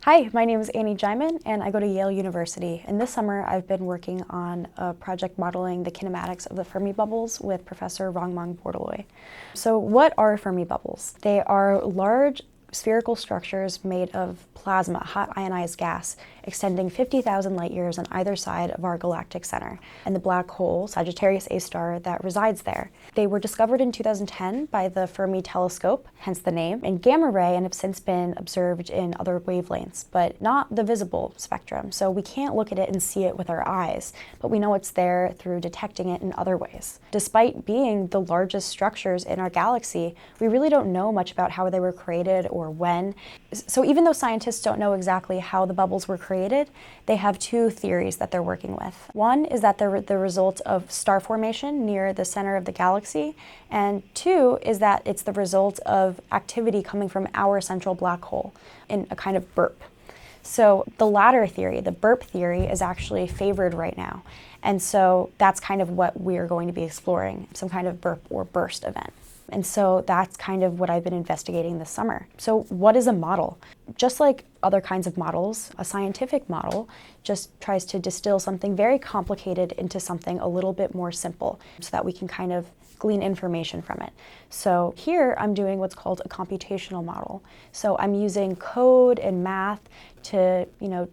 Hi, my name is Annie Giman, and I go to Yale University. And this summer, I've been working on a project modeling the kinematics of the Fermi bubbles with Professor Rangmang Bordoloi. So what are Fermi bubbles? They are large spherical structures made of plasma, hot ionized gas, extending 50,000 light years on either side of our galactic center, and the black hole, Sagittarius A star, that resides there. They were discovered in 2010 by the Fermi telescope, hence the name, and gamma ray, and have since been observed in other wavelengths, but not the visible spectrum. So we can't look at it and see it with our eyes, but we know it's there through detecting it in other ways. Despite being the largest structures in our galaxy, we really don't know much about how they were created or when. So even though scientists don't know exactly how the bubbles were created, they have two theories that they're working with. One is that they're the result of star formation near the center of the galaxy, and two is that it's the result of activity coming from our central black hole in a kind of burp. So the latter theory, the burp theory, is actually favored right now. And so that's kind of what we're going to be exploring, some kind of burp or burst event. And so that's kind of what I've been investigating this summer. So what is a model? Just like other kinds of models, a scientific model just tries to distill something very complicated into something a little bit more simple so that we can kind of glean information from it. So here I'm doing what's called a computational model. So I'm using code and math to,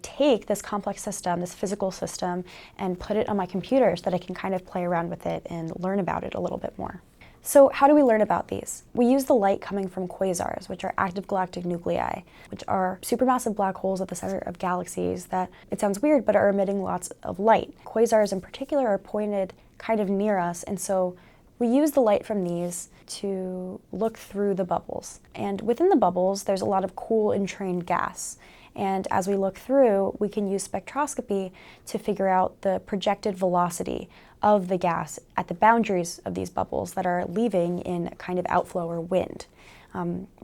take this complex system, this physical system, and put it on my computer so that I can kind of play around with it and learn about it a little bit more. So how do we learn about these? We use the light coming from quasars, which are active galactic nuclei, which are supermassive black holes at the center of galaxies that, it sounds weird, but are emitting lots of light. Quasars in particular are pointed kind of near us, and so we use the light from these to look through the bubbles. And within the bubbles, there's a lot of cool entrained gas. And as we look through, we can use spectroscopy to figure out the projected velocity of the gas at the boundaries of these bubbles that are leaving in a kind of outflow or wind.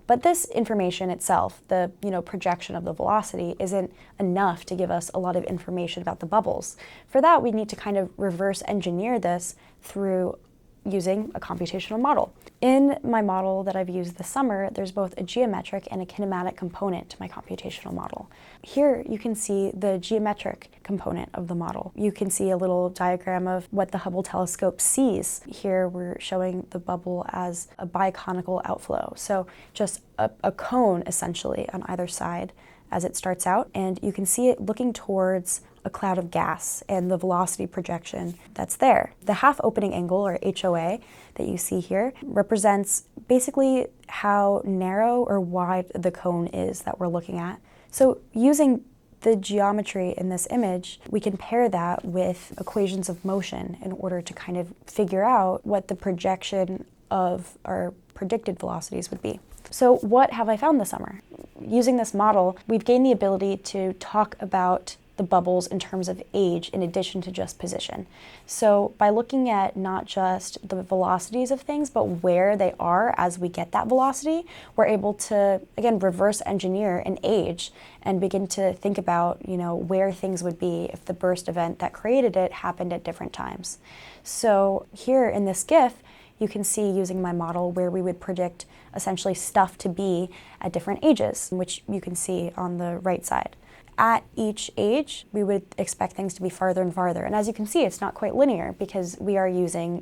But this information itself, the projection of the velocity, isn't enough to give us a lot of information about the bubbles. For that, we need to kind of reverse engineer this through using a computational model. In my model that I've used this summer, there's both a geometric and a kinematic component to my computational model. Here you can see the geometric component of the model. You can see a little diagram of what the Hubble telescope sees. Here we're showing the bubble as a biconical outflow, so just a cone essentially on either side as it starts out, and you can see it looking towards a cloud of gas and the velocity projection that's there. The half opening angle, or HOA, that you see here represents basically how narrow or wide the cone is that we're looking at. So using the geometry in this image, we can pair that with equations of motion in order to kind of figure out what the projection of our predicted velocities would be. So what have I found this summer? Using this model, we've gained the ability to talk about the bubbles in terms of age in addition to just position. So by looking at not just the velocities of things, but where they are as we get that velocity, we're able to, again, reverse engineer an age and begin to think about, where things would be if the burst event that created it happened at different times. So here in this GIF, you can see using my model where we would predict essentially stuff to be at different ages, which you can see on the right side. At each age, we would expect things to be farther and farther. And as you can see, it's not quite linear because we are using,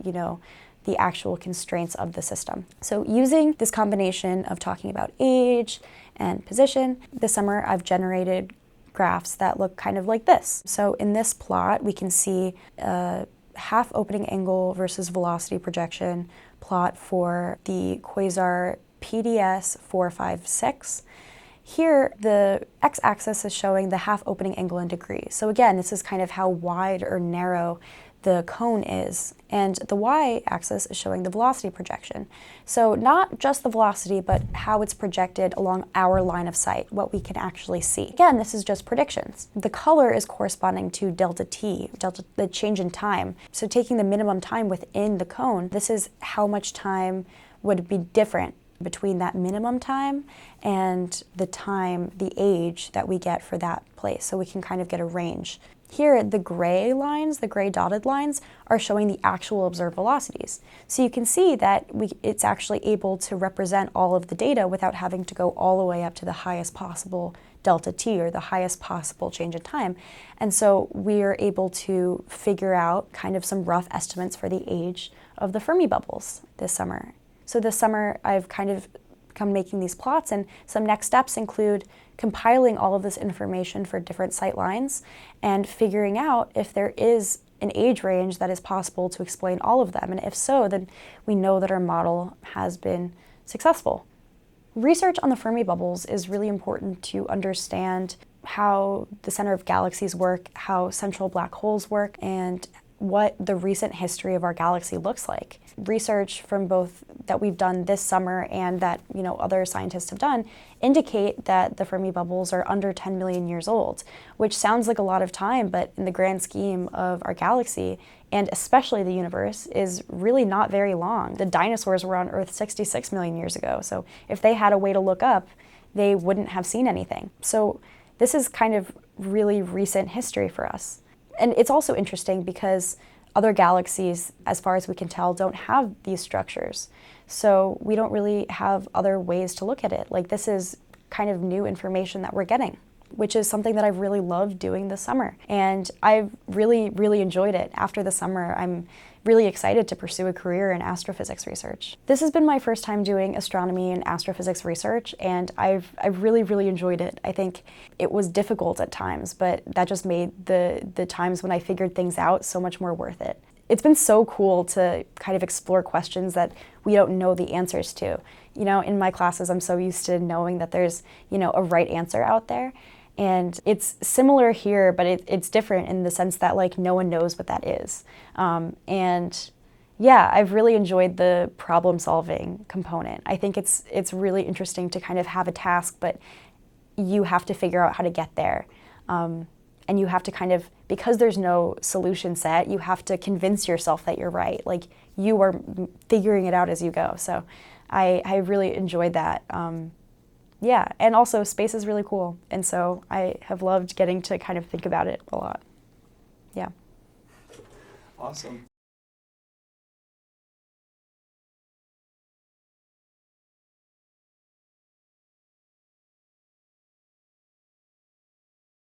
the actual constraints of the system. So using this combination of talking about age and position, this summer I've generated graphs that look kind of like this. So in this plot, we can see a half opening angle versus velocity projection plot for the quasar PDS 456. Here, the x-axis is showing the half opening angle in degrees. So again, this is kind of how wide or narrow the cone is. And the y-axis is showing the velocity projection. So not just the velocity, but how it's projected along our line of sight, what we can actually see. Again, this is just predictions. The color is corresponding to delta t, the change in time. So taking the minimum time within the cone, this is how much time would be different between that minimum time and the age that we get for that place. So we can kind of get a range. Here, the gray lines, the gray dotted lines, are showing the actual observed velocities. So you can see that it's actually able to represent all of the data without having to go all the way up to the highest possible delta t, or the highest possible change in time. And so we are able to figure out kind of some rough estimates for the age of the Fermi bubbles this summer. So this summer I've kind of come making these plots, and some next steps include compiling all of this information for different sight lines and figuring out if there is an age range that is possible to explain all of them. And if so, then we know that our model has been successful. Research on the Fermi bubbles is really important to understand how the center of galaxies work, how central black holes work, and what the recent history of our galaxy looks like. Research from both that we've done this summer and that other scientists have done indicate that the Fermi bubbles are under 10 million years old, which sounds like a lot of time, but in the grand scheme of our galaxy, and especially the universe, is really not very long. The dinosaurs were on Earth 66 million years ago, so if they had a way to look up, they wouldn't have seen anything. So this is kind of really recent history for us. And it's also interesting because other galaxies, as far as we can tell, don't have these structures. So we don't really have other ways to look at it. Like, this is kind of new information that we're getting, which is something that I've really loved doing this summer. And I've really, really enjoyed it. After the summer, I'm really excited to pursue a career in astrophysics research. This has been my first time doing astronomy and astrophysics research, and I've really, really enjoyed it. I think it was difficult at times, but that just made the times when I figured things out so much more worth it. It's been so cool to kind of explore questions that we don't know the answers to. In my classes, I'm so used to knowing that there's, a right answer out there. And it's similar here, but it's different in the sense that no one knows what that is. And yeah, I've really enjoyed the problem solving component. I think it's really interesting to kind of have a task, but you have to figure out how to get there. And you have to kind of, because there's no solution set, you have to convince yourself that you're right. Like, you are figuring it out as you go. So I really enjoyed that. Yeah, and also space is really cool, and so I have loved getting to kind of think about it a lot. Yeah. Awesome.